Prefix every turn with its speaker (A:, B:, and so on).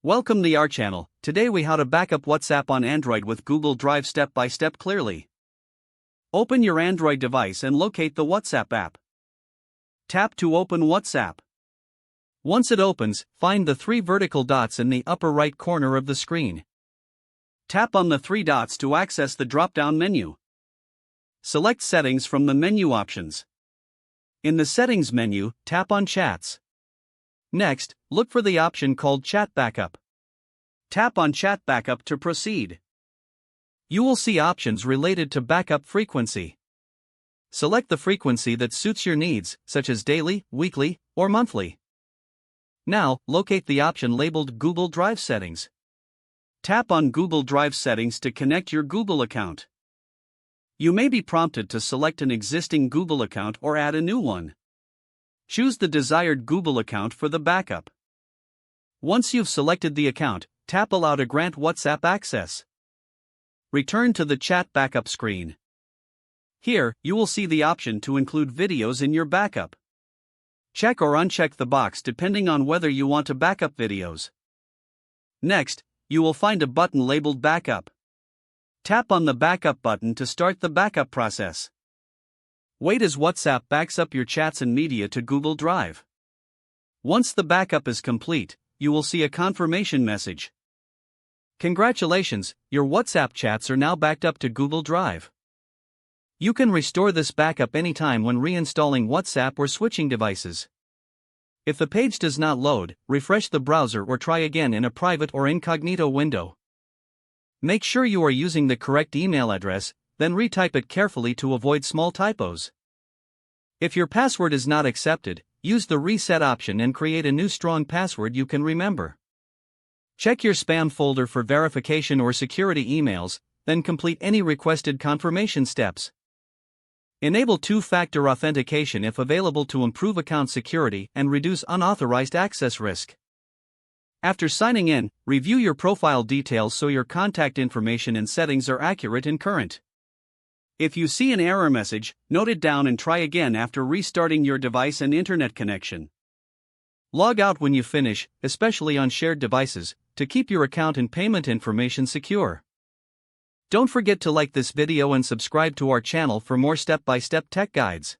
A: Welcome to our channel. Today we how to backup WhatsApp on Android with Google Drive step by step clearly. Open your Android device and locate the WhatsApp app. Tap to open WhatsApp. Once it opens, find the three vertical dots in the upper right corner of the screen. Tap on the three dots to access the drop-down menu. Select Settings from the menu options. In the Settings menu, tap on Chats. Next, look for the option called Chat Backup. Tap on Chat Backup to proceed. You will see options related to backup frequency. Select the frequency that suits your needs, such as daily, weekly, or monthly. Now, locate the option labeled Google Drive Settings. Tap on Google Drive Settings to connect your Google account. You may be prompted to select an existing Google account or add a new one. Choose the desired Google account for the backup. Once you've selected the account, tap Allow to grant WhatsApp access. Return to the Chat Backup screen. Here, you will see the option to include videos in your backup. Check or uncheck the box depending on whether you want to backup videos. Next, you will find a button labeled Backup. Tap on the Backup button to start the backup process. Wait as WhatsApp backs up your chats and media to Google Drive. Once the backup is complete, you will see a confirmation message. Congratulations, your WhatsApp chats are now backed up to Google Drive. You can restore this backup anytime when reinstalling WhatsApp or switching devices. If the page does not load, refresh the browser or try again in a private or incognito window. Make sure you are using the correct email address, then retype it carefully to avoid small typos. If your password is not accepted, use the reset option and create a new strong password you can remember. Check your spam folder for verification or security emails, then complete any requested confirmation steps. Enable two-factor authentication if available to improve account security and reduce unauthorized access risk. After signing in, review your profile details so your contact information and settings are accurate and current. If you see an error message, note it down and try again after restarting your device and internet connection. Log out when you finish, especially on shared devices, to keep your account and payment information secure. Don't forget to like this video and subscribe to our channel for more step-by-step tech guides.